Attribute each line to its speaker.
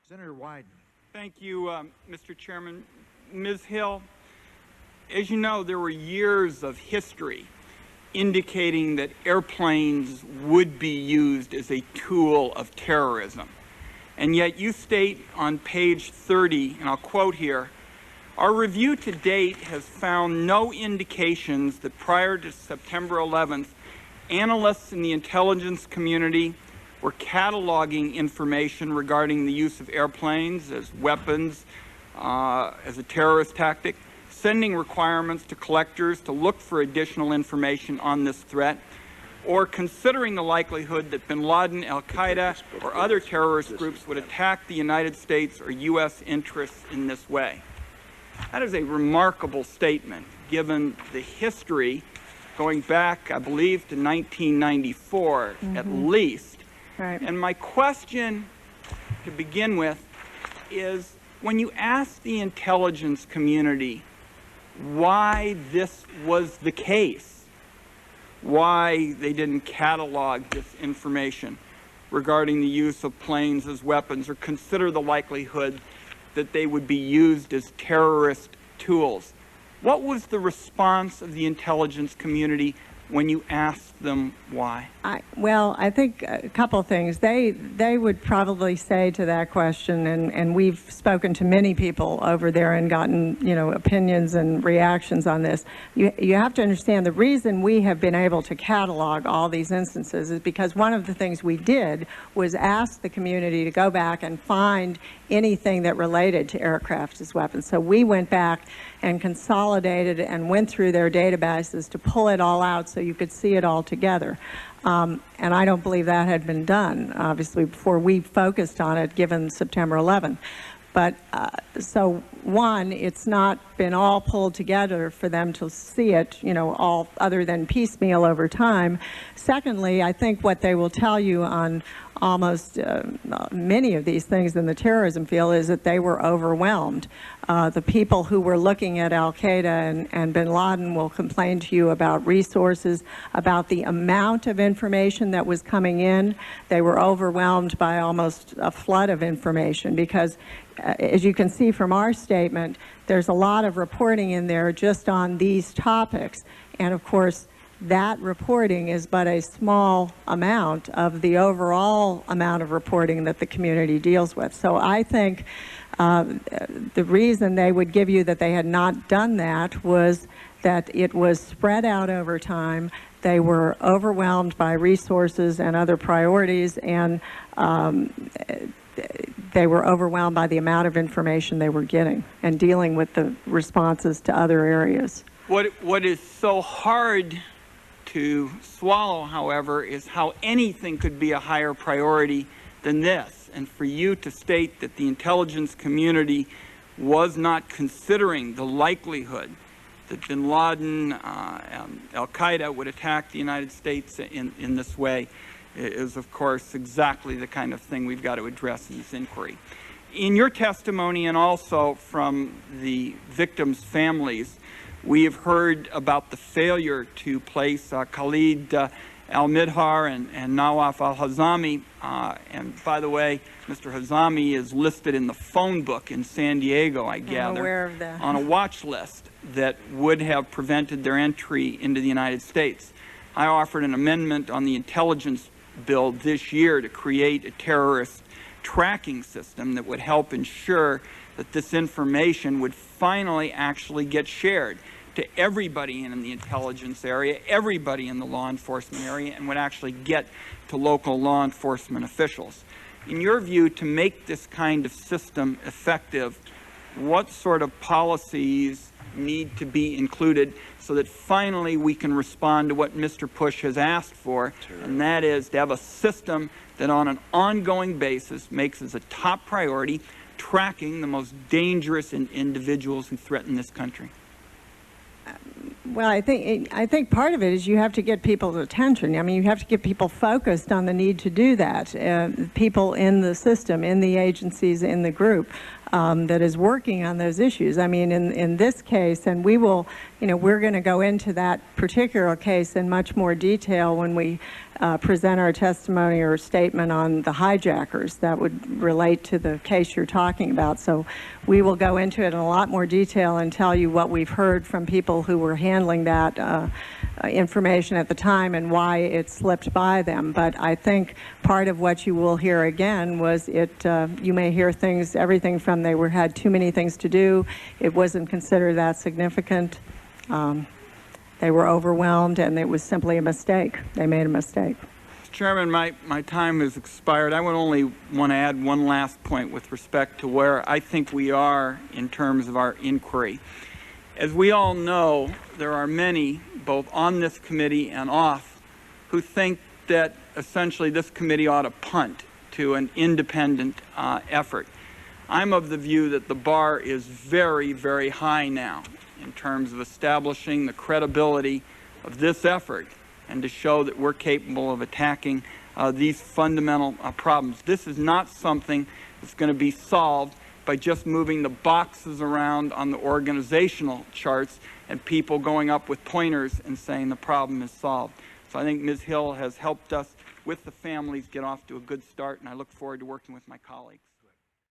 Speaker 1: Senator Wyden.
Speaker 2: Thank you, Mr. Chairman. Ms. Hill, as you know, there were years of history indicating that airplanes would be used as a tool of terrorism. And yet you state on page 30, and I'll quote here, "Our review to date has found no indications that prior to September 11th, analysts in the intelligence community were cataloging information regarding the use of airplanes as weapons, as a terrorist tactic, sending requirements to collectors to look for additional information on this threat, or considering the likelihood that bin Laden, Al-Qaeda, or other terrorist groups would attack the United States or U.S. interests in this way." That is a remarkable statement, given the history going back, I believe, to 1994 at least.
Speaker 3: Right.
Speaker 2: And my question to begin with is, when you ask the intelligence community why this was the case, why they didn't catalog this information regarding the use of planes as weapons or consider the likelihood that they would be used as terrorist tools, what was the response of the intelligence community when you asked them why?
Speaker 3: Well, I think a couple of things. They would probably say to that question, and we've spoken to many people over there and gotten, opinions and reactions on this. You have to understand the reason we have been able to catalog all these instances is because one of the things we did was ask the community to go back and find anything that related to aircraft as weapons. So we went back and consolidated and went through their databases to pull it all out so you could see it all together. And I don't believe that had been done, obviously, before we focused on it, given September 11th. But so one, it's not been all pulled together for them to see it, all other than piecemeal over time. Secondly, I think what they will tell you on almost many of these things in the terrorism field is that they were overwhelmed. The people who were looking at Al-Qaeda and bin Laden will complain to you about resources, about the amount of information that was coming in. They were overwhelmed by almost a flood of information because, as you can see from our statement, there's a lot of reporting in there just on these topics. And of course, that reporting is but a small amount of the overall amount of reporting that the community deals with. So I think the reason they would give you that they had not done that was that it was spread out over time. They were overwhelmed by resources and other priorities, and they were overwhelmed by the amount of information they were getting and dealing with the responses to other areas.
Speaker 2: What is so hard to swallow, however, is how anything could be a higher priority than this. And for you to state that the intelligence community was not considering the likelihood that bin Laden, Al-Qaeda would attack the United States in this way is, of course, exactly the kind of thing we've got to address in this inquiry. In your testimony, and also from the victims' families, we have heard about the failure to place Khalid al-Midhar and Nawaf al-Hazami. And by the way, Mr. Hazami is listed in the phone book in San Diego, I gather,
Speaker 3: I'm aware of that.
Speaker 2: on a watch list that would have prevented their entry into the United States. I offered an amendment on the intelligence bill this year to create a terrorist tracking system that would help ensure that this information would finally actually get shared to everybody in the intelligence area, everybody in the law enforcement area, and would actually get to local law enforcement officials. In your view, to make this kind of system effective, what sort of policies need to be included so that finally we can respond to what Mr. Push has asked for, and that is to have a system that on an ongoing basis makes as a top priority tracking the most dangerous individuals who threaten this country?
Speaker 3: Well, I think part of it is you have to get people's attention. I mean, you have to get people focused on the need to do that. People in the system, in the agencies, in the group. that is working on those issues. I mean, in this case, and we will, we're going to go into that particular case in much more detail when we present our testimony or statement on the hijackers that would relate to the case you're talking about. So we will go into it in a lot more detail and tell you what we've heard from people who were handling that information at the time and why it slipped by them. But I think part of what you will hear again was you may hear things, everything from they had too many things to do, it wasn't considered that significant, they were overwhelmed, and it was simply a mistake. They made a mistake.
Speaker 2: Chairman, my time has expired. I would only want to add one last point with respect to where I think we are in terms of our inquiry. As we all know, there are many, both on this committee and off, who think that essentially this committee ought to punt to an independent effort. I'm of the view that the bar is very, very high now in terms of establishing the credibility of this effort and to show that we're capable of attacking these fundamental problems. This is not something that's going to be solved by just moving the boxes around on the organizational charts and people going up with pointers and saying the problem is solved. So I think Ms. Hill has helped us with the families get off to a good start, and I look forward to working with my colleagues.